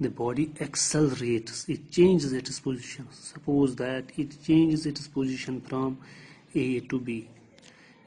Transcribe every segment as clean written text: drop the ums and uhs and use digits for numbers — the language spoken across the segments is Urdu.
the body accelerates, it changes its position. Suppose that it changes its position from A to B.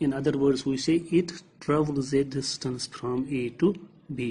In other words, we say it travels a distance from A to B.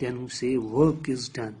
then we say work is done.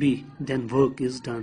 B, then work is done.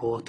path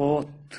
path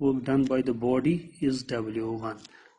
work done by the body is W1.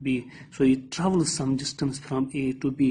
B, so it travels some distance from A to B.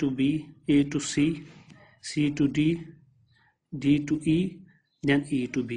to B, A to C, C to D, D to E, then E to B.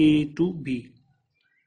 A to B.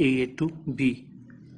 A to B.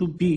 to B.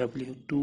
W2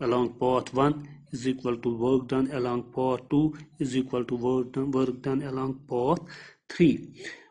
along path 1 is equal to work done along path 2 is equal to work done along path 3.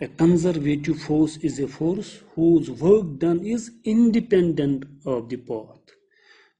A conservative force is a force whose work done is independent of the path.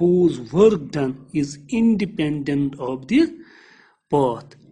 whose work done is independent of the path.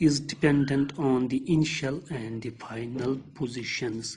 is dependent on the initial and the final positions.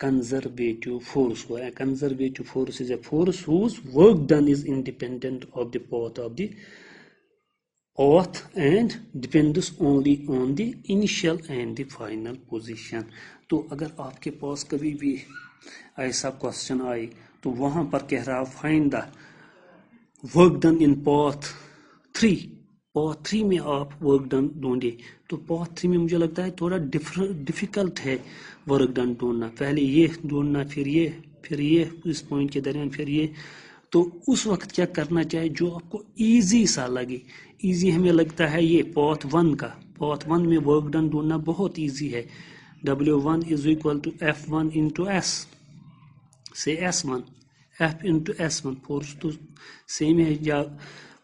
conservative force. A conservative force is a force whose work done is independent of the path and depends only on the initial and the final position. تو اگر آپ کے پاس کبھی بھی ایسا کوشچن آئے تو وہاں پر کہہ رہا find the work done in path 3. Path 3 میں آپ ورک ڈن ڈھونڈے تو پاتھ 3 میں مجھے لگتا ہے تھوڑا ڈیفیکلٹ ہے ورک ڈن ڈھونڈنا. پہلے یہ ڈھونڈنا پھر یہ اس پوائنٹ کے درمیان پھر یہ. تو اس وقت کیا کرنا چاہیے جو آپ کو ایزی سا لگے. ایزی ہمیں لگتا ہے یہ پاتھ 1 کا. پاتھ 1 میں ورک ڈن ڈھونڈنا بہت ایزی ہے. W1 is equal to F1 into S. Say S1 F into S1. Force تو سیم ہے یا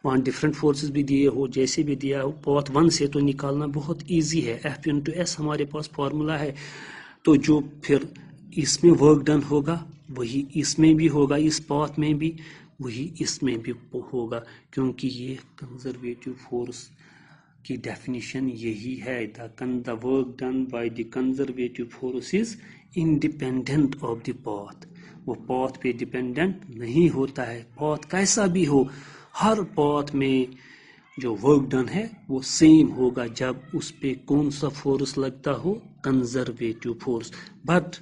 وہاں ڈفرینٹ فورسز بھی دیے ہو جیسے بھی دیا ہو پاتھ 1 سے تو نکالنا بہت ایزی ہے. F into S ہمارے پاس فارمولا ہے. تو جو پھر اس میں ورک ڈن ہوگا وہی اس میں بھی ہوگا, اس پاتھ میں بھی وہی اس میں بھی ہوگا, کیونکہ یہ کنزرویٹو فورس کی ڈیفینیشن یہی ہے. the work done by the conservative force is independent of the path. وہ پاتھ پہ ڈیپینڈنٹ نہیں ہوتا ہے. پاتھ کیسا بھی ہو ہر پاتھ میں جو ورک ڈن ہے وہ سیم ہوگا جب اس پہ کون سا فورس لگتا ہو, conservative force. But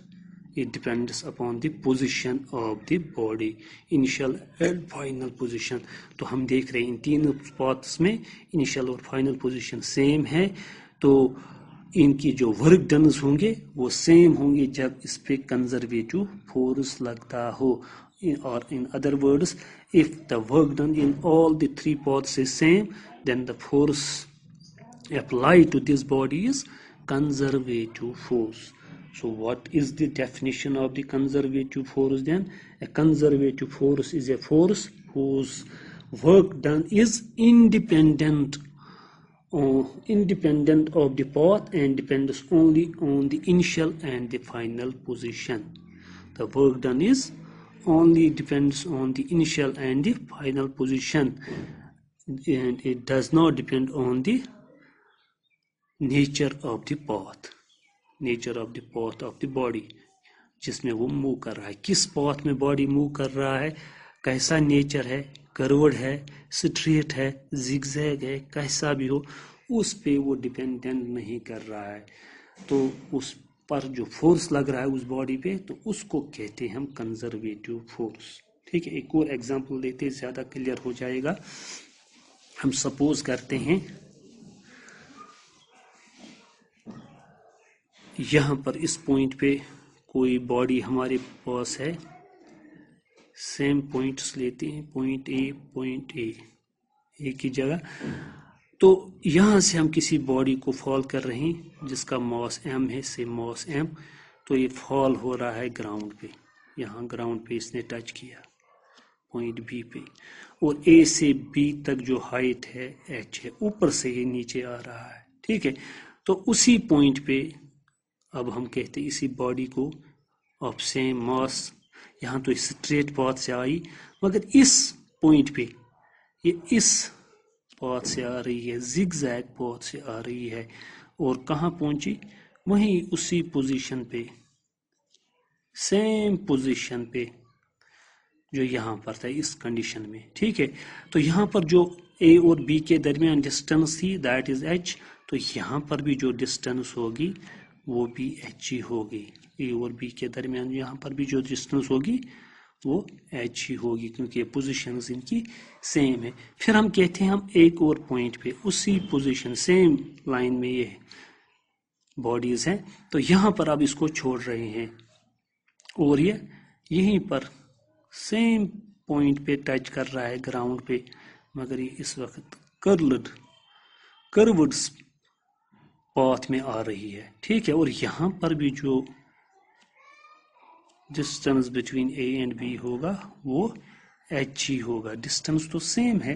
it depends upon the position of the body, initial and final position. تو ہم دیکھ رہے ہیں ان تینوں پاتھس میں انیشیل اور فائنل پوزیشن سیم ہے. تو ان کی جو ورک ڈنز ہوں گے وہ سیم ہوں گے جب اس پہ کنزرویٹو فورس لگتا ہو. اور in other words, if the work done in all the 3 paths is same, then the force applied to this body is conservative force. So what is the definition of the conservative force then? A conservative force is a force whose work done is independent of the path and depends only on the initial and the final position. The work done is only depends on the initial and the final position, and it does not depend on the nature of the path. Nature of the path of the body جس میں وہ موو کر رہا ہے, کس پاتھ میں باڈی موو کر رہا ہے, کیسا نیچر ہے, کروڈ ہے, اسٹریٹ ہے, زگ زیگ ہے, کیسا بھی ہو اس پہ وہ ڈیپینڈنٹ نہیں کر رہا ہے. تو اس پر جو فورس لگ رہا ہے اس باڈی پہ تو اس کو کہتے ہیں ہم کنزرویٹو فورس. ٹھیک ہے, ایک اور ایگزامپل دیتے زیادہ کلیئر ہو جائے گا. ہم سپوز کرتے ہیں یہاں پر اس پوائنٹ پہ کوئی باڈی ہمارے پاس ہے, سیم پوائنٹس لیتے ہیں, پوائنٹ اے ایک ہی جگہ. تو یہاں سے ہم کسی باڈی کو فال کر رہے ہیں جس کا ماس ایم ہے, سے ماس ایم. تو یہ فال ہو رہا ہے گراؤنڈ پہ, یہاں گراؤنڈ پہ اس نے ٹچ کیا پوائنٹ بی پہ, اور اے سے بی تک جو ہائٹ ہے ایچ ہے, اوپر سے یہ نیچے آ رہا ہے. ٹھیک ہے, تو اسی پوائنٹ پہ اب ہم کہتے اسی باڈی کو آف سیم ماس, یہاں تو اسٹریٹ پاتھ سے آئی مگر اس پوائنٹ پہ یہ اس پاتھ سے آ رہی ہے, زگ زیگ پاتھ سے آ رہی ہے, اور کہاں پہنچی وہیں اسی پوزیشن پہ, سیم پوزیشن پہ جو یہاں پر تھا اس کنڈیشن میں. ٹھیک ہے, تو یہاں پر جو اے اور بی کے درمیان ڈسٹنس تھی دیٹ از ایچ, تو یہاں پر بھی جو ڈسٹنس ہوگی وہ بھی ایچ ہی ہوگی. اے اور بی کے درمیان یہاں پر بھی جو ڈسٹنس ہوگی وہ ایچ ہی ہوگی کیونکہ پوزیشنز ان کی سیم ہے. پھر ہم کہتے ہیں ہم ایک اور پوائنٹ پہ اسی پوزیشن سیم لائن میں یہ باڈیز ہیں, تو یہاں پر اب اس کو چھوڑ رہے ہیں اور یہ یہیں پر سیم پوائنٹ پہ ٹچ کر رہا ہے گراؤنڈ پہ, مگر یہ اس وقت کروڈ پاتھ میں آ رہی ہے. ٹھیک ہے, اور یہاں پر بھی جو distance between A and B ہوگا وہ ایچ ہی ہوگا, ڈسٹنس تو سیم ہے.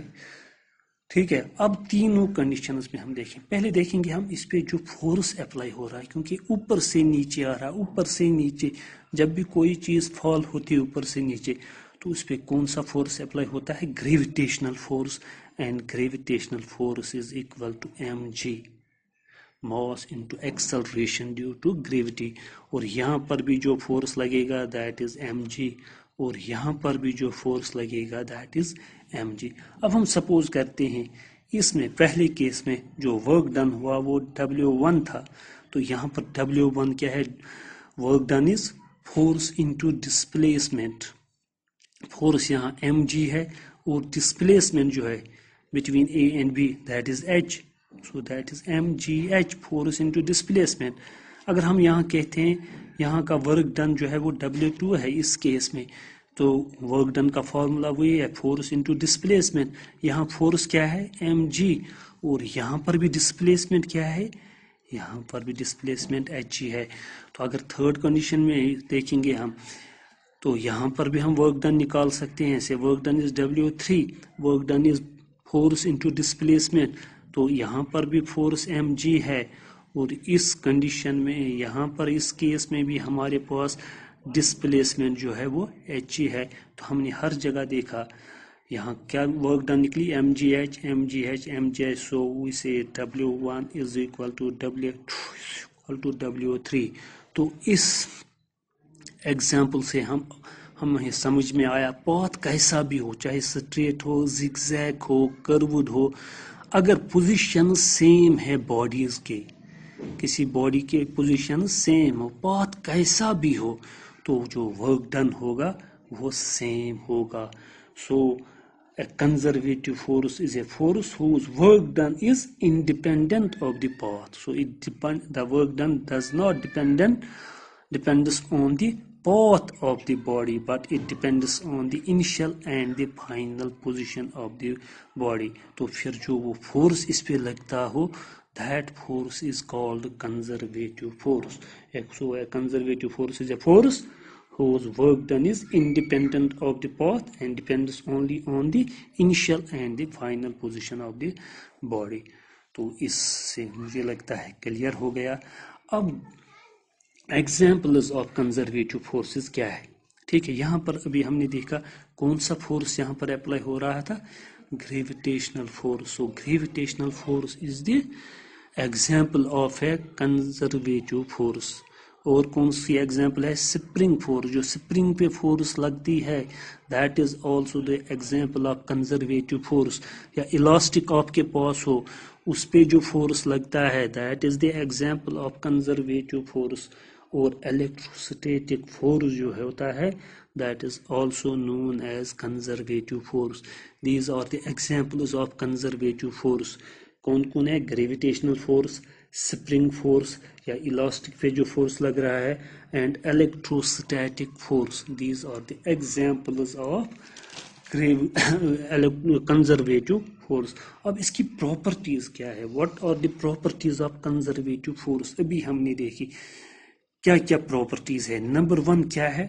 ٹھیک ہے, اب تینوں کنڈیشنز میں ہم دیکھیں, پہلے دیکھیں گے ہم اس پہ جو فورس اپلائی ہو رہا ہے, کیونکہ اوپر سے نیچے آ رہا ہے. اوپر سے نیچے جب بھی کوئی چیز فال ہوتی ہے اوپر سے نیچے تو اس پہ کون سا فورس اپلائی ہوتا ہے, gravitational force, and gravitational force is equal to M G. mass into acceleration due to gravity. اور یہاں پر بھی جو فورس لگے گا that is mg, اور یہاں پر بھی جو فورس لگے گا that is mg. اب ہم سپوز کرتے ہیں اس میں پہلے کیس میں جو ورک ڈن ہوا وہ W1 تھا, تو یہاں پر W1 کیا ہے؟ Work done is force into displacement. Force یہاں mg ہے اور ڈسپلیسمنٹ جو ہے between A and B that is h, so that is mgh, force into displacement. اگر ہم یہاں کہتے ہیں یہاں کا ورک ڈن جو ہے وہ W2 ہے اس کیس میں, تو ورک ڈن کا فارمولا وہی ہے فورس انٹو ڈسپلیسمنٹ. یہاں فورس کیا ہے؟ mg, اور یہاں پر بھی ڈسپلیسمنٹ کیا ہے؟ یہاں پر بھی ڈسپلیسمنٹ h ہے. تو اگر تھرڈ کنڈیشن میں دیکھیں گے ہم تو یہاں پر بھی ہم ورک ڈن نکال سکتے ہیں. سے work done is W3, work done is force into displacement, تو یہاں پر بھی فورس mg ہے, اور اس کنڈیشن میں یہاں پر اس کیس میں بھی ہمارے پاس ڈسپلیسمنٹ جو ہے وہ h ہے. تو ہم نے ہر جگہ دیکھا یہاں کیا ورک ڈن نکلی mgh, mgh, mgh, so we say W1 is equal to W2 equal to W3. تو اس ایگزامپل سے ہمیں سمجھ میں آیا پاتھ کیسا بھی ہو, چاہے سٹریٹ ہو, زگ زیگ ہو, کروڈ ہو, اگر پوزیشن سیم ہے باڈیز کے, کسی باڈی کے پوزیشن سیم ہو, پاتھ کیسا بھی ہو, تو جو ورک ڈن ہوگا وہ سیم ہوگا. سو a conservative force is a force whose work done is independent of the path. So the work done does not depends on the path of the body, but it depends on the initial and the final position of the body. تو پھر جو وہ فورس اس پہ لگتا ہو that force is called conservative force. So a conservative force is a force whose work done is independent of the path and depends only on the initial and the final position of the body. تو اس سے مجھے لگتا ہے کلیئر ہو گیا. اب examples of conservative forces کیا ہے؟ ٹھیک ہے, یہاں پر ابھی ہم نے دیکھا کون سا فورس یہاں پر اپلائی ہو رہا تھا, gravitational force. So gravitational force is the example of a conservative force. اور کون سی ایگزامپل ہے؟ سپرنگ فورس, جو سپرنگ پہ فورس لگتی ہے that is also the example of conservative force. یا الاسٹک آپ کے پاس ہو اس پہ جو فورس لگتا ہے that is the example of conservative force. اور الیکٹروسٹیٹک فورس جو ہوتا ہے that is also known as conservative force. These are the examples of conservative force. کون کون ہے؟ گریویٹیشنل فورس, سپرنگ فورس یا الاسٹک پہ جو فورس لگ رہا ہے, and electrostatic force. These are the examples of conservative force. اب اس کی پراپرٹیز کیا ہے؟ What are the properties of conservative force? ابھی ہم نے دیکھی کیا کیا پراپرٹیز ہے. نمبر 1 کیا ہے؟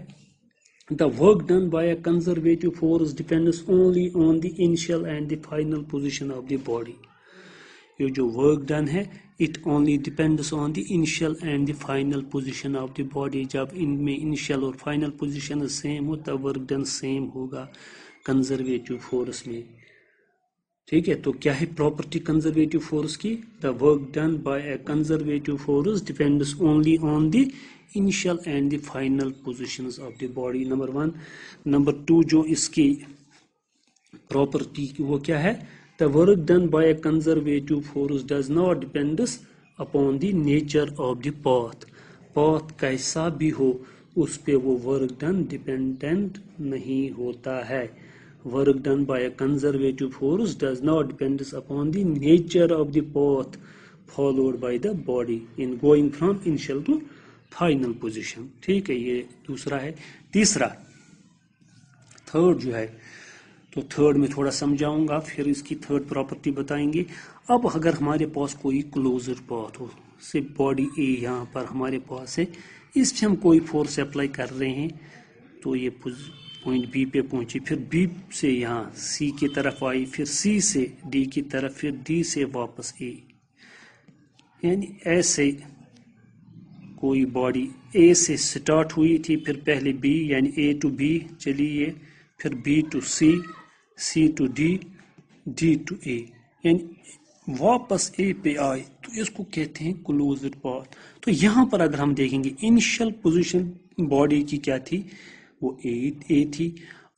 The work done by a conservative force depends only on the initial and the final position of the body. یہ جو ورک ڈن ہے it only depends on the initial and the final position of the body. جب ان میں انیشیل اور فائنل پوزیشن سیم ہو تب ورک ڈن سیم ہوگا کنزرویٹو فورس میں. ٹھیک ہے, تو کیا ہے پراپرٹی کنزرویٹو فورس کی؟ The work done by a conservative force depends only on the initial and the final positions of the body. Number 1. Number 2 جو اس کی پراپرٹی وہ کیا ہے؟ The work done by a conservative force does not depend upon the nature of the path. Path کیسا بھی ہو اس پہ وہ work done dependent نہیں ہوتا ہے. Work done by a conservative force does not depend upon the nature of the path followed by the body in going from initial to final position. ٹھیک ہے, یہ دوسرا ہے. تیسرا تھرڈ جو ہے تو تھرڈ میں تھوڑا سمجھاؤں گا, پھر اس کی تھرڈ پراپرٹی بتائیں گے. اب اگر ہمارے پاس کوئی کلوزر پاتھ ہو, سے باڈی اے یہاں پر ہمارے پاس ہے, اس پہ ہم کوئی فورس اپلائی کر رہے ہیں تو یہ پوائنٹ بی پہ پہنچی, پھر بی سے یہاں سی کی طرف آئی, پھر سی سے ڈی کی طرف, پھر ڈی سے واپس اے. یعنی ایسے کوئی باڈی اے سے سٹارٹ ہوئی تھی, پھر پہلے بی یعنی اے ٹو بی چلی ہے, پھر B to C, C to D, D to A. یعنی واپس اے پہ آئے تو اس کو کہتے ہیں کلوزڈ پاتھ. تو یہاں پر اگر ہم دیکھیں گے انیشل پوزیشن باڈی کی کیا تھی, وہ اے تھی,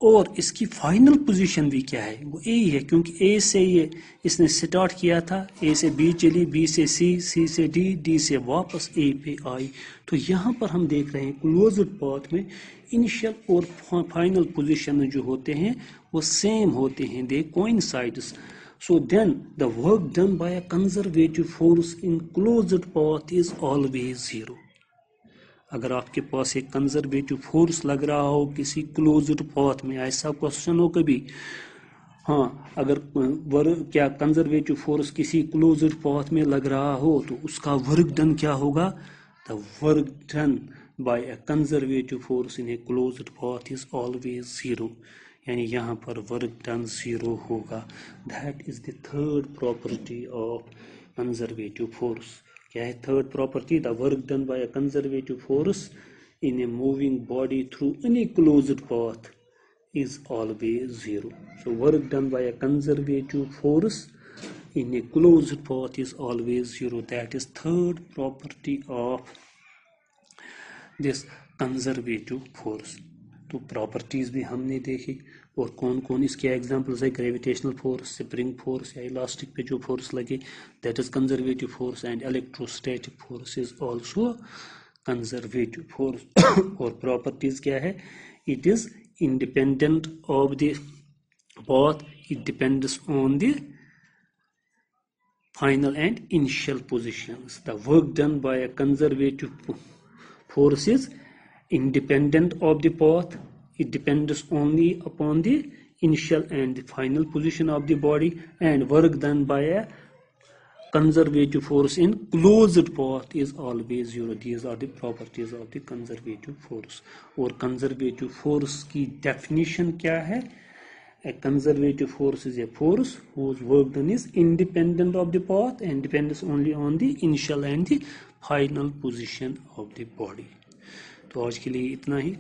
اور اس کی فائنل پوزیشن بھی کیا ہے, وہ اے ہی ہے, کیونکہ اے سے یہ اس نے سٹارٹ کیا تھا, اے سے بی چلی, بی سے سی, سی سے ڈی, ڈی سے واپس اے پہ آئی. تو یہاں پر ہم دیکھ رہے ہیں کلوزڈ پاتھ میں انیشل اور فائنل پوزیشن جو ہوتے ہیں وہ سیم ہوتے ہیں, دے کوئنسائڈس. So then the work done by a conservative force in closed path is always zero. اگر آپ کے پاس ایک کنزرویٹو فورس لگ رہا ہو کسی کلوزڈ پاتھ میں, ایسا کوشچن ہو کبھی, ہاں اگر کیا کنزرویٹو فورس کسی کلوزڈ پاتھ میں لگ رہا ہو تو اس کا ورک ڈن کیا ہوگا, the work done by a conservative force in a closed path is always zero. یعنی یہاں پر ورک ڈن زیرو ہوگا. That is the third property of conservative force. کیا ہے third property? The work done by a conservative force in a moving body through any closed path is always zero. So work done by a conservative force in a closed path is always zero. That is third property of this conservative force. تو پراپرٹیز بھی ہم نے دیکھی, اور کون کون اس کے ایگزامپلز ہے, گریویٹیشنل فورس, سپرنگ فورس یا الاسٹک پہ جو فورس لگے, that is conservative force, and electrostatic force is also conservative force. اور پراپرٹیز کیا ہے, it is independent of the path, it depends on the final and initial positions. The work done by a conservative force is independent of the path. It depends only upon the initial and the final position of the body, and work done by a conservative force in closed path is always zero. These are the properties of the conservative force. اور conservative force کی definition کیا ہے? A conservative force is a force whose work done is independent of the path and depends only on the initial and the final position of the body. تو آج کے لیے اتنا ہی.